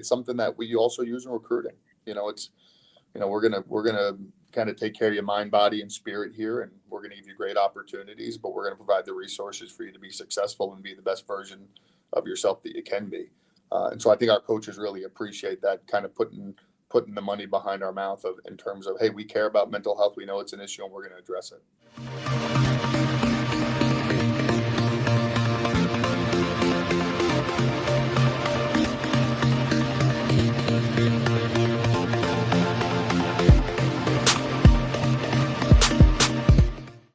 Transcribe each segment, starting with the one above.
It's something that we also use in recruiting. We're gonna kind of take care of your mind, body, and spirit here, and we're gonna give you great opportunities, but we're gonna provide the resources for you to be successful and be the best version of yourself that you can be. And so I think our coaches really appreciate that, kind of putting the money behind our mouth in terms of, hey, we care about mental health. We know it's an issue, and we're going to address it.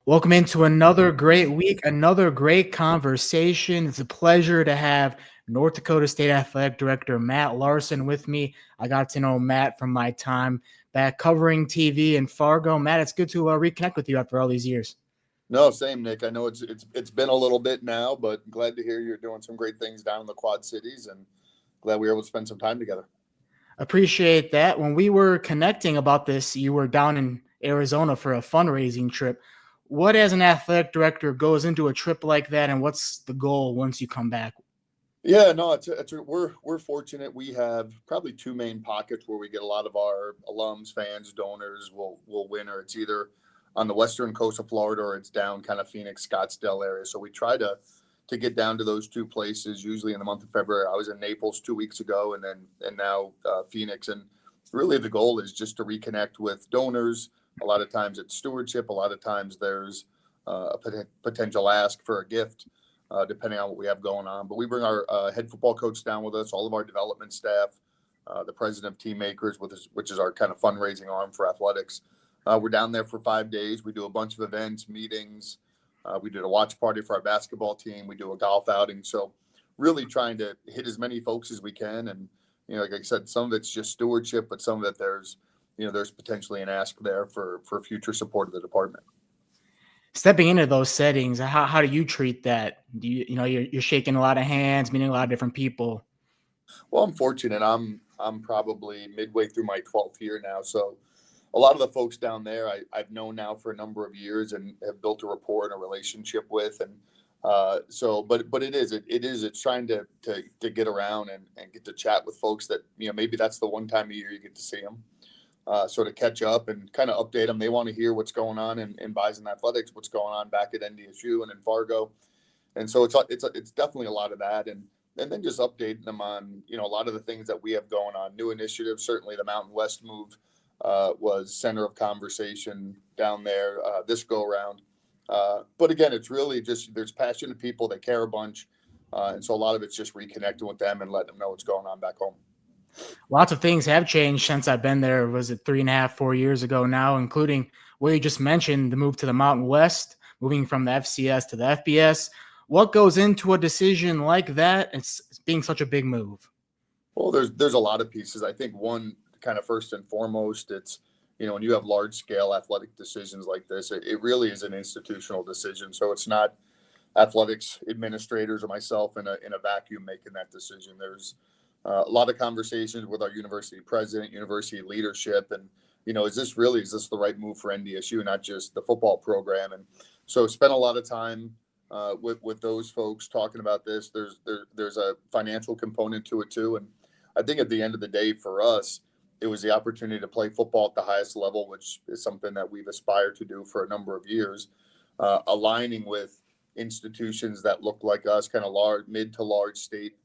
Welcome into another great week, another great conversation. It's a pleasure to have North Dakota State Athletic Director Matt Larsen with me. I got to know Matt from my time back covering TV in Fargo. Matt, it's good to reconnect with you after all these years. No, same, Nick. I know it's been a little bit now, but glad to hear you're doing some great things down in the Quad Cities, and glad we were able to spend some time together. Appreciate that. When we were connecting about this, you were down in Arizona for a fundraising trip. What, as an athletic director, goes into a trip like that, and what's the goal once you come back? Yeah, no, we're fortunate. We have probably two main pockets where we get a lot of our alums, fans, donors will win, or it's either on the western coast of Florida or it's down kind of Phoenix, Scottsdale area. So we try to get down to those two places, usually in the month of February. I was in Naples 2 weeks ago, and now Phoenix. And really the goal is just to reconnect with donors. A lot of times it's stewardship. A lot of times there's a potential ask for a gift, depending on what we have going on. But we bring our head football coach down with us, all of our development staff, the president of Team Makers, which is our kind of fundraising arm for athletics. We're down there for 5 days. We do a bunch of events, meetings. We did a watch party for our basketball team. We do a golf outing. So really trying to hit as many folks as we can. And, like I said, some of it's just stewardship, but some of it there's potentially an ask there for future support of the department. Stepping into those settings, how do you treat that? Do you're shaking a lot of hands, meeting a lot of different people? Well, I'm fortunate. I'm probably midway through my 12th year now. So a lot of the folks down there I've known now for a number of years and have built a rapport and a relationship with. And but it's trying to get around and get to chat with folks that, maybe that's the one time a year you get to see them. Sort of catch up and kind of update them. They want to hear what's going on in Bison athletics, what's going on back at NDSU and in Fargo. And so it's definitely a lot of that. And then just updating them on, a lot of the things that we have going on, new initiatives. Certainly the Mountain West move was center of conversation down there this go around. But again, it's really just, there's passionate people that care a bunch. And so a lot of it's just reconnecting with them and letting them know what's going on back home. Lots of things have changed since I've been there. Was it 3.5, 4 years ago now, including what you just mentioned, the move to the Mountain West, moving from the FCS to the FBS. What goes into a decision like that? It's being such a big move. Well, there's a lot of pieces. I think one, kind of first and foremost, it's, when you have large scale athletic decisions like this, it really is an institutional decision. So it's not athletics administrators or myself in a vacuum making that decision. There's a lot of conversations with our university president, university leadership, and is this the right move for NDSU, not just the football program? And so spent a lot of time with those folks talking about this. There's a financial component to it too, and I think at the end of the day for us, it was the opportunity to play football at the highest level, which is something that we've aspired to do for a number of years, aligning with institutions that look like us, kind of mid to large state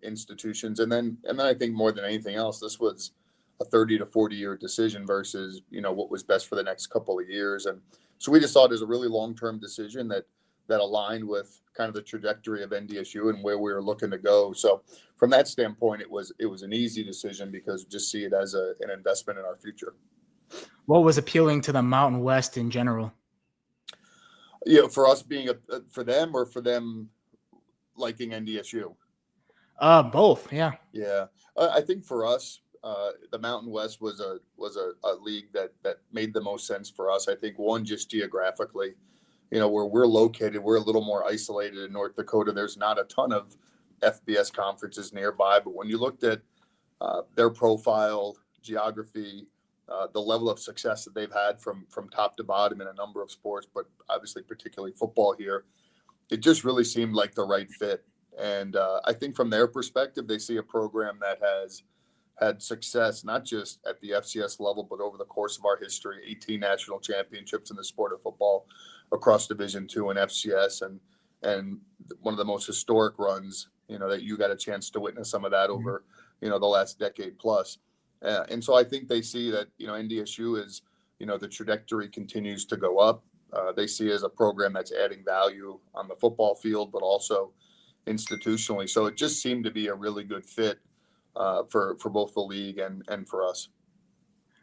institutions. And then I think more than anything else, this was a 30 to 40 year decision versus, what was best for the next couple of years. And so we just saw it as a really long-term decision that aligned with kind of the trajectory of NDSU and where we were looking to go. So from that standpoint, it was an easy decision because just see it as an investment in our future. What was appealing to the Mountain West in general? For us being for them or for them liking NDSU? Both. Yeah. Yeah. I think for us, the Mountain West was a league that made the most sense for us. I think one, just geographically, where we're located, we're a little more isolated in North Dakota. There's not a ton of FBS conferences nearby, but when you looked at their profile, geography, the level of success that they've had from top to bottom in a number of sports, but obviously particularly football here, it just really seemed like the right fit. And I think from their perspective, they see a program that has had success, not just at the FCS level, but over the course of our history, 18 national championships in the sport of football across Division II and FCS, and one of the most historic runs, that you got a chance to witness some of that over, the last decade plus. And so I think they see that, NDSU is, the trajectory continues to go up. They see it as a program that's adding value on the football field, but also institutionally. So it just seemed to be a really good fit for both the league and for us.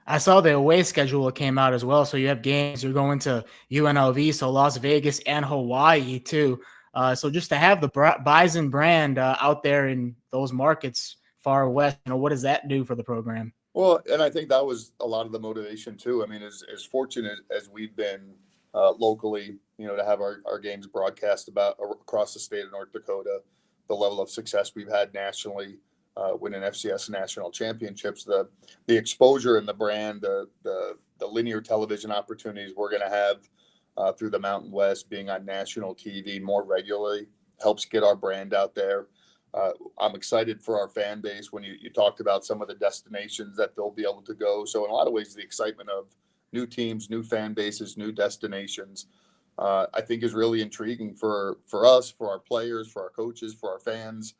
I saw the away schedule came out as well. So you have games, you're going to UNLV, so Las Vegas and Hawaii too. So just to have the Bison brand out there in those markets far west, what does that do for the program? Well, and I think that was a lot of the motivation too. I mean, as fortunate as we've been locally, to have our games broadcast about across the state of North Dakota, the level of success we've had nationally, winning FCS national championships, the exposure and the brand, the linear television opportunities we're going to have through the Mountain West, being on national TV more regularly helps get our brand out there. I'm excited for our fan base when you talked about some of the destinations that they'll be able to go. So in a lot of ways, the excitement of new teams, new fan bases, new destinations, I think is really intriguing for us, for our players, for our coaches, for our fans,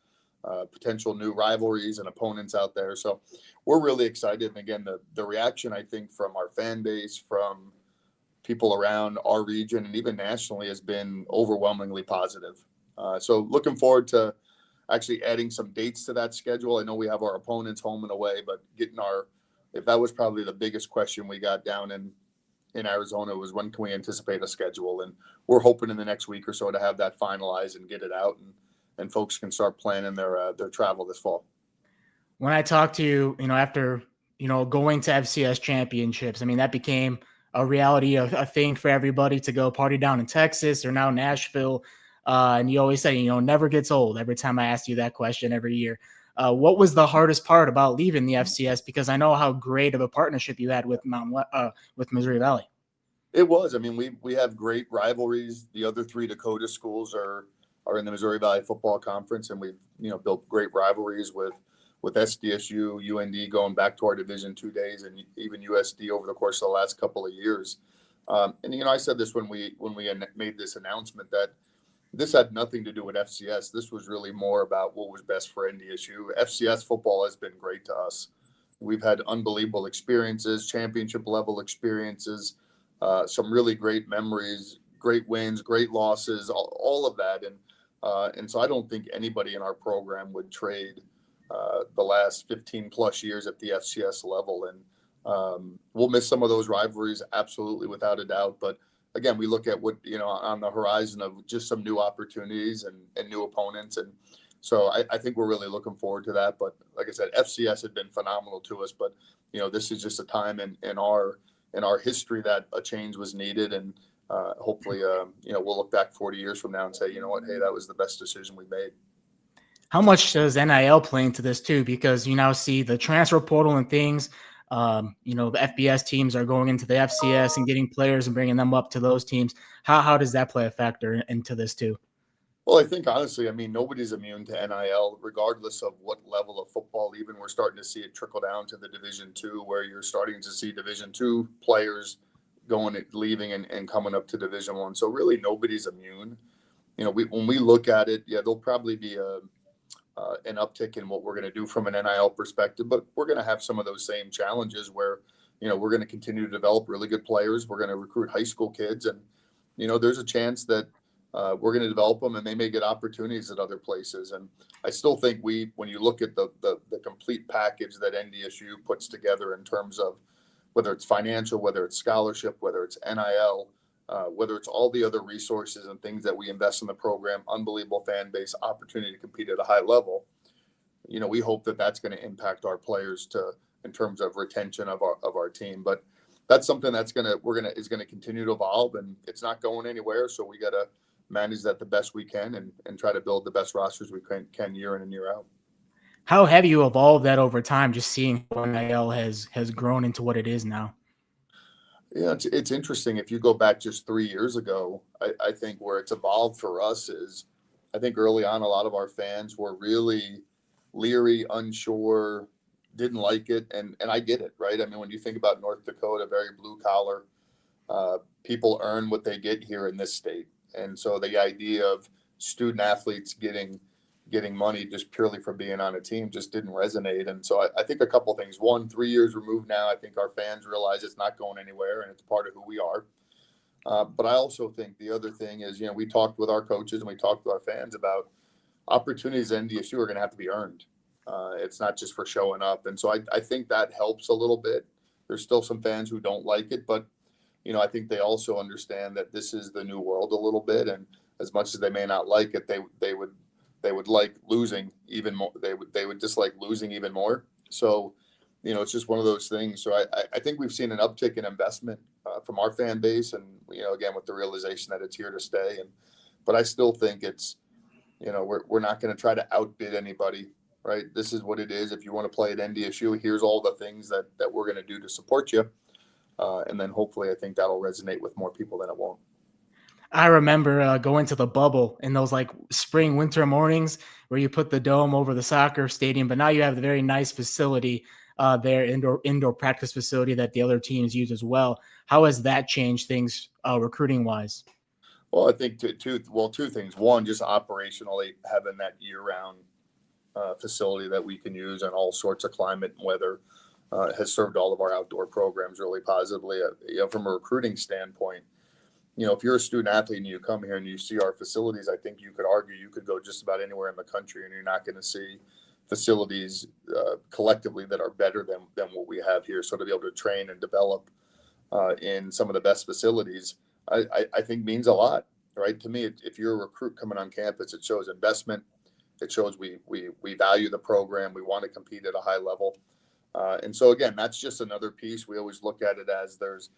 potential new rivalries and opponents out there. So we're really excited. And again, the reaction, I think, from our fan base, from people around our region and even nationally has been overwhelmingly positive. So looking forward to actually adding some dates to that schedule. I know we have our opponents home and away, but if that was probably the biggest question we got down in Arizona was when can we anticipate a schedule? And we're hoping in the next week or so to have that finalized and get it out and folks can start planning their travel this fall. When I talked to you, after, going to FCS championships, I mean, that became a reality of a thing for everybody to go party down in Texas or now Nashville. And you always say, never gets old every time I ask you that question every year. What was the hardest part about leaving the FCS? Because I know how great of a partnership you had with with Missouri Valley. It was. I mean, we have great rivalries. The other three Dakota schools are in the Missouri Valley Football Conference, and we've built great rivalries with SDSU, UND going back to our Division II days, and even USD over the course of the last couple of years. And I said this when we made this announcement that this had nothing to do with FCS. This was really more about what was best for NDSU. FCS football has been great to us. We've had unbelievable experiences, championship level experiences, some really great memories, great wins, great losses, all of that. And so I don't think anybody in our program would trade the last 15 plus years at the FCS level. And we'll miss some of those rivalries, absolutely, without a doubt. But again, we look at what, on the horizon of just some new opportunities and new opponents. And so I think we're really looking forward to that. But like I said, FCS had been phenomenal to us. But, this is just a time in our history that a change was needed. And hopefully, we'll look back 40 years from now and say, you know what, hey, that was the best decision we made. How much does NIL play into this too? Because you now see the transfer portal and things. The FBS teams are going into the FCS and getting players and bringing them up to those teams. How does that play a factor into this too? Well, I think honestly, nobody's immune to NIL, regardless of what level of football. Even we're starting to see it trickle down to the Division II, where you're starting to see Division II players leaving and coming up to Division I. So really, nobody's immune. When we look at it, there'll probably be an uptick in what we're going to do from an NIL perspective, but we're going to have some of those same challenges where, we're going to continue to develop really good players. We're going to recruit high school kids, and, there's a chance that we're going to develop them and they may get opportunities at other places. And I still think when you look at the complete package that NDSU puts together in terms of whether it's financial, whether it's scholarship, whether it's NIL, whether it's all the other resources and things that we invest in the program, unbelievable fan base, opportunity to compete at a high level, we hope that that's going to impact our players in terms of retention of our team. But that's something is going to continue to evolve, and it's not going anywhere. So we got to manage that the best we can and try to build the best rosters we can year in and year out. How have you evolved that over time? Just seeing how NIL has grown into what it is now. Yeah, it's interesting. If you go back just 3 years ago, I think where it's evolved for us is, I think early on, a lot of our fans were really leery, unsure, didn't like it. And I get it, right? I mean, when you think about North Dakota, very blue collar, people earn what they get here in this state. And so the idea of student athletes getting money just purely for being on a team just didn't resonate. And so I think a couple of things. One, 3 years removed now, I think our fans realize it's not going anywhere and it's part of who we are. But I also think the other thing is, we talked with our coaches and we talked to our fans about opportunities at NDSU are going to have to be earned. It's not just for showing up. And so I think that helps a little bit. There's still some fans who don't like it, but I think they also understand that this is the new world a little bit. And as much as they may not like it, they would like losing even more. They would dislike losing even more. So, it's just one of those things. So I think we've seen an uptick in investment from our fan base, and again with the realization that it's here to stay. But I still think it's, we're not going to try to outbid anybody, right? This is what it is. If you want to play at NDSU, here's all the things that we're going to do to support you, and then hopefully I think that'll resonate with more people than it won't. I remember going to the bubble in those like spring, winter mornings where you put the dome over the soccer stadium, but now you have the very nice facility there, indoor practice facility that the other teams use as well. How has that changed things recruiting wise? Well, I think two things. One, just operationally having that year-round facility that we can use in all sorts of climate and weather has served all of our outdoor programs really positively. From a recruiting standpoint, if you're a student athlete and you come here and you see our facilities, I think you could argue you could go just about anywhere in the country and you're not going to see facilities collectively that are better than what we have here. So to be able to train and develop in some of the best facilities, I think means a lot, right? To me, if you're a recruit coming on campus, it shows investment. It shows we value the program. We want to compete at a high level. And so again, that's just another piece. We always look at it as there's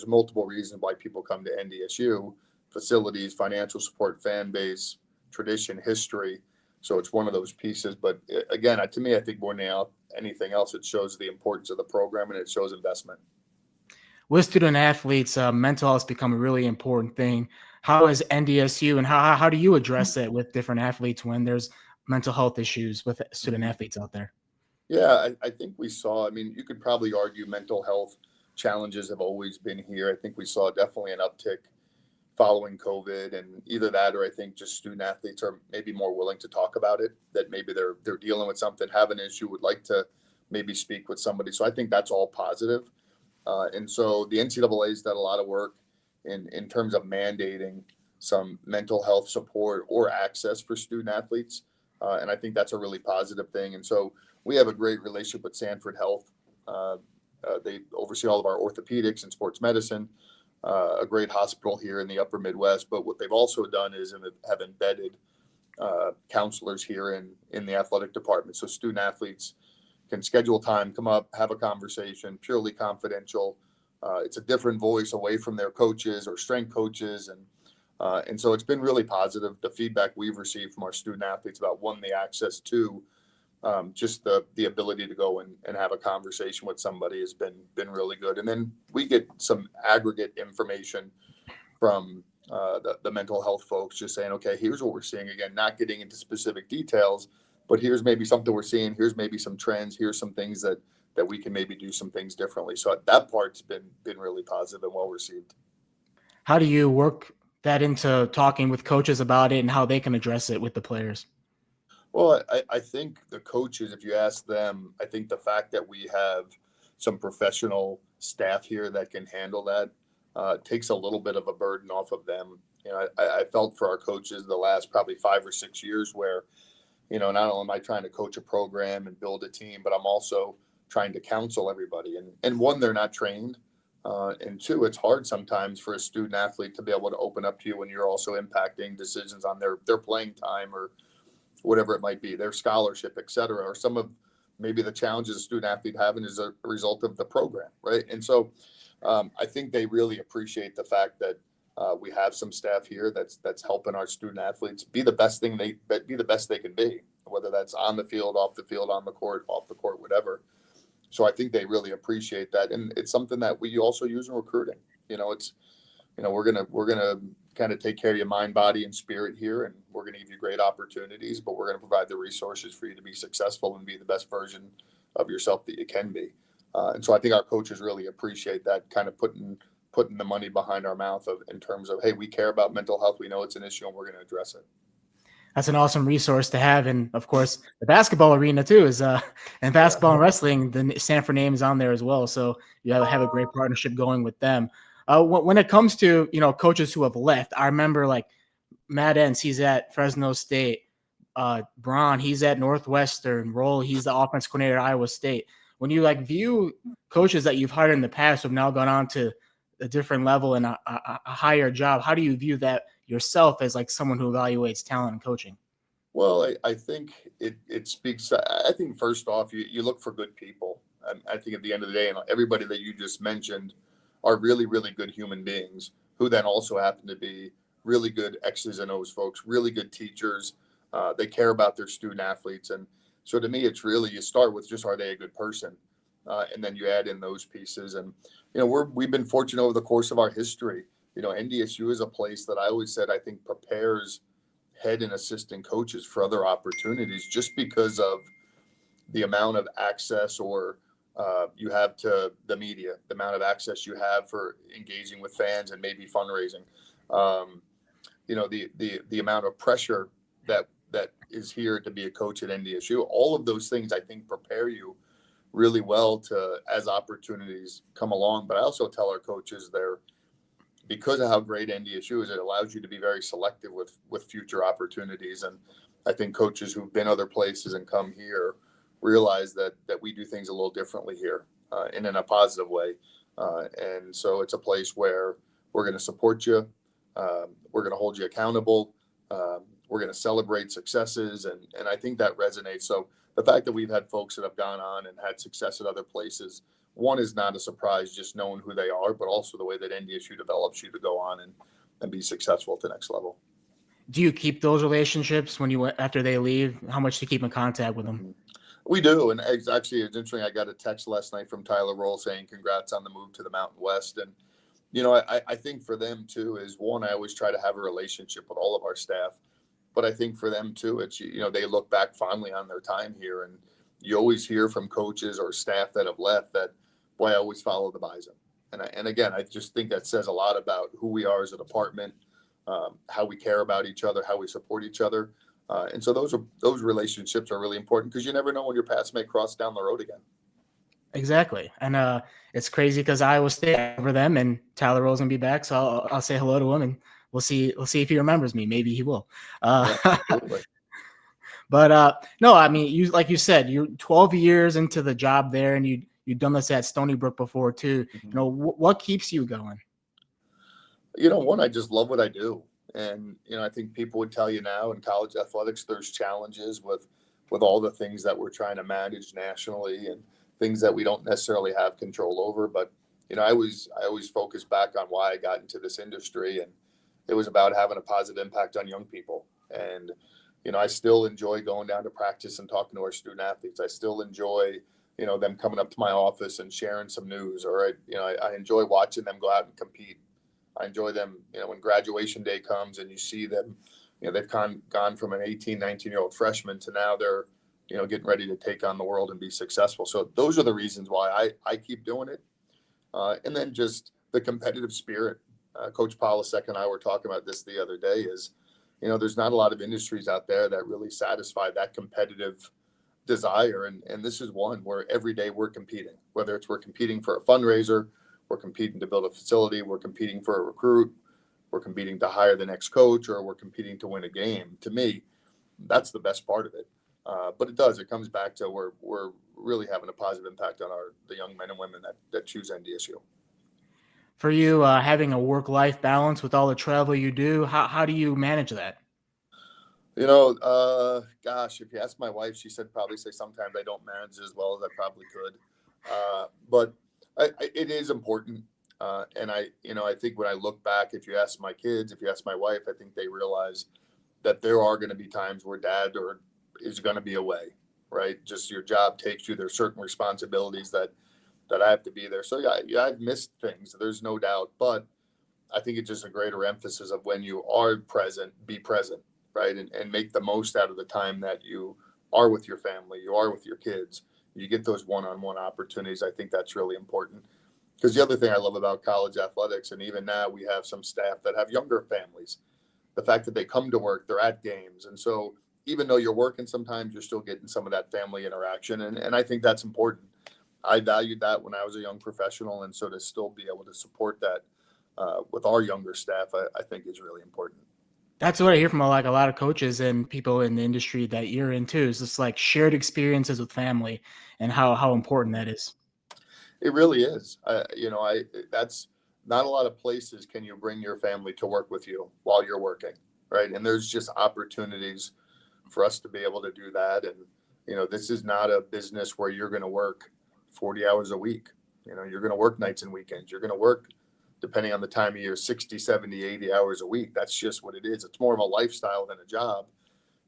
multiple reasons why people come to NDSU: facilities, financial support, fan base, tradition, history. So it's one of those pieces. But again, to me, I think more than anything else, it shows the importance of the program and it shows investment. With student athletes, mental health has become a really important thing. How is NDSU and how do you address it with different athletes when there's mental health issues with student athletes out there? Yeah, I think we saw, you could probably argue mental health challenges have always been here. I think we saw definitely an uptick following COVID, and either that or I think just student athletes are maybe more willing to talk about it, that maybe they're dealing with something, have an issue, would like to maybe speak with somebody. So I think that's all positive. And so the NCAA's done a lot of work in terms of mandating some mental health support or access for student athletes. And I think that's a really positive thing. And so we have a great relationship with Sanford Health. They oversee all of our orthopedics and sports medicine, a great hospital here in the upper Midwest. But what they've also done is have embedded counselors here in the athletic department. So student athletes can schedule time, come up, have a conversation, purely confidential. It's a different voice away from their coaches or strength coaches. And so it's been really positive. The feedback we've received from our student athletes about, one, the access to just the ability to go and have a conversation with somebody has been really good. And then we get some aggregate information from the mental health folks just saying, okay, here's what we're seeing. Again, not getting into specific details, but here's maybe something we're seeing. Here's maybe some trends. Here's some things that we can maybe do some things differently. So that part's been really positive and well received. How do you work that into talking with coaches about it and how they can address it with the players? Well, I think the coaches, if you ask them, I think the fact that we have some professional staff here that can handle that takes a little bit of a burden off of them. I felt for our coaches the last probably 5 or 6 years where, not only am I trying to coach a program and build a team, but I'm also trying to counsel everybody. And one, they're not trained. And two, it's hard sometimes for a student athlete to be able to open up to you when you're also impacting decisions on their playing time or whatever it might be, their scholarship, et cetera, or some of maybe the challenges a student athlete having is a result of the program, right? And so I think they really appreciate the fact that we have some staff here that's helping our student athletes be the best they can be, whether that's on the field, off the field, on the court, off the court, whatever. So I think they really appreciate that, and it's something that we also use in recruiting. We're gonna kind of take care of your mind, body, and spirit here, and we're we're going to give you great opportunities, but we're going to provide the resources for you to be successful and be the best version of yourself that you can be. And so I think our coaches really appreciate that, kind of putting the money behind our mouth in terms of, hey, we care about mental health. We know it's an issue and we're going to address it. That's an awesome resource to have. And of course, the basketball arena too is and basketball and wrestling, the Sanford name is on there as well. So you have a great partnership going with them. When it comes to, coaches who have left, I remember like Matt Entz, he's at Fresno State. Braun, he's at Northwestern. Role, he's the offense coordinator at Iowa State. When you view coaches that you've hired in the past who have now gone on to a different level and a higher job, how do you view that yourself as someone who evaluates talent and coaching? Well, I think it speaks. I think first off, you look for good people. I think at the end of the day, and everybody that you just mentioned are really, really good human beings who then also happen to be really good X's and O's folks, really good teachers. They care about their student athletes. And so to me, it's really, you start with just, are they a good person? And then you add in those pieces. And, we've been fortunate over the course of our history. NDSU is a place that I always said, I think prepares head and assistant coaches for other opportunities just because of the amount of access you have to the media, the amount of access you have for engaging with fans and maybe fundraising. The amount of pressure that is here to be a coach at NDSU. All of those things I think prepare you really well to as opportunities come along. But I also tell our coaches because of how great NDSU is, it allows you to be very selective with future opportunities. And I think coaches who've been other places and come here realize that we do things a little differently here and in a positive way. And so it's a place where we're going to support you. We're going to hold you accountable. We're going to celebrate successes. And I think that resonates. So the fact that we've had folks that have gone on and had success at other places, one is not a surprise, just knowing who they are, but also the way that NDSU develops you to go on and be successful at the next level. Do you keep those relationships after they leave? How much do you keep in contact with them? We do. And actually, it's interesting. I got a text last night from Tyler Roll saying congrats on the move to the Mountain West. And, I think for them too is one, I always try to have a relationship with all of our staff. But I think for them too, it's, they look back fondly on their time here. And you always hear from coaches or staff that have left that, boy, I always follow the Bison. And again, I just think that says a lot about who we are as a department, how we care about each other, how we support each other. And so those relationships are really important because you never know when your paths may cross down the road again. Exactly. And it's crazy because Iowa State over them and Tyler Roll's gonna be back. So I'll say hello to him and we'll see if he remembers me. Maybe he will. Absolutely. But no, I mean, like you said, you're 12 years into the job there and you've done this at Stony Brook before too. Mm-hmm. What keeps you going? One, I just love what I do. And, I think people would tell you now in college athletics, there's challenges with all the things that we're trying to manage nationally and things that we don't necessarily have control over. But, I always focus back on why I got into this industry. And it was about having a positive impact on young people. And, I still enjoy going down to practice and talking to our student athletes. I still enjoy, them coming up to my office and sharing some news, or I enjoy watching them go out and compete. I enjoy them, when graduation day comes and you see them, they've gone from an 18, 19-year-old freshman to now they're, getting ready to take on the world and be successful. So those are the reasons why I keep doing it. And then just the competitive spirit. Coach Polasek and I were talking about this the other day is, there's not a lot of industries out there that really satisfy that competitive desire. And this is one where every day we're competing, whether we're competing for a fundraiser, we're competing to build a facility, we're competing for a recruit, we're competing to hire the next coach, or we're competing to win a game. To me, that's the best part of it. But it comes back to we're really having a positive impact on the young men and women that choose NDSU. For you, having a work-life balance with all the travel you do, how do you manage that? Gosh, if you ask my wife, she probably say sometimes I don't manage as well as I probably could. But it is important. And I think when I look back, if you ask my kids, if you ask my wife, I think they realize that there are going to be times where dad is going to be away, right? Just your job takes you. There's certain responsibilities that I have to be there. So yeah, I've missed things. There's no doubt, but I think it's just a greater emphasis of when you are present, be present. right? And make the most out of the time that you are with your family, you are with your kids. You get those one-on-one opportunities. I think that's really important. Because the other thing I love about college athletics, and even now we have some staff that have younger families, the fact that they come to work, they're at games. And so even though you're working, sometimes you're still getting some of that family interaction. And I think that's important. I valued that when I was a young professional. And so to still be able to support that with our younger staff, I think is really important. That's what I hear from a lot of coaches and people in the industry that you're in too, is just like shared experiences with family and how important that is. It really is. That's not a lot of places can you bring your family to work with you while you're working, right? And there's just opportunities for us to be able to do that. And, this is not a business where you're going to work 40 hours a week. You're going to work nights and weekends. You're going to work, depending on the time of year, 60, 70, 80 hours a week. That's just what it is. It's more of a lifestyle than a job.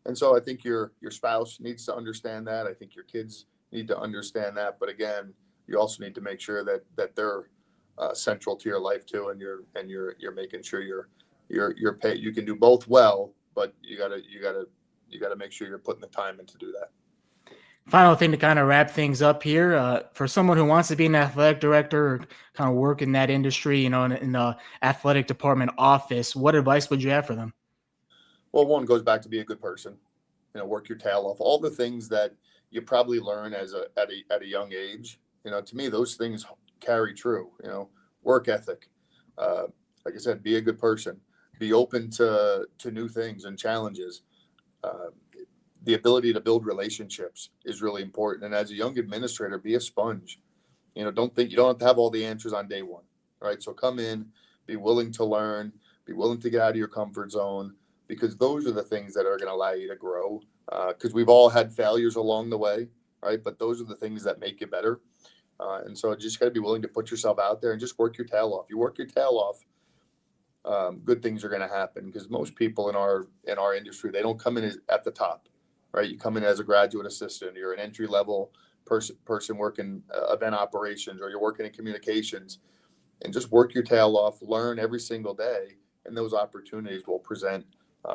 And so I think your spouse needs to understand that. I think your kids need to understand that. But again, you also need to make sure that they're central to your life too, and you're making sure you're paid. You can do both well, but you gotta make sure you're putting the time in to do that. Final thing to kind of wrap things up here, for someone who wants to be an athletic director or kind of work in that industry, in the athletic department office, what advice would you have for them? Well, one goes back to be a good person. Work your tail off. All the things that you probably learn at a young age. To me, those things carry true. Work ethic. Like I said, be a good person. Be open to new things and challenges. The ability to build relationships is really important. And as a young administrator, be a sponge. Don't think you don't have to have all the answers on day one. All right. So come in, be willing to learn, be willing to get out of your comfort zone, because those are the things that are going to allow you to grow. Because we've all had failures along the way, right? But those are the things that make you better. And so just got to be willing to put yourself out there and just work your tail off. You work your tail off, good things are going to happen, because most people in our industry, they don't come in at the top, right? You come in as a graduate assistant, you're an entry level person working event operations, or you're working in communications, and just work your tail off, learn every single day, and those opportunities will present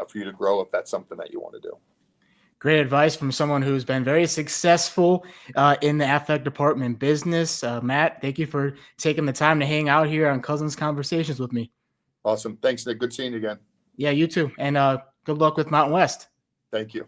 for you to grow if that's something that you want to do. Great advice from someone who's been very successful in the athletic department business. Matt, thank you for taking the time to hang out here on Couzin's Conversations with me. Awesome. Thanks, Nick. Good seeing you again. Yeah, you too. And good luck with Mountain West. Thank you.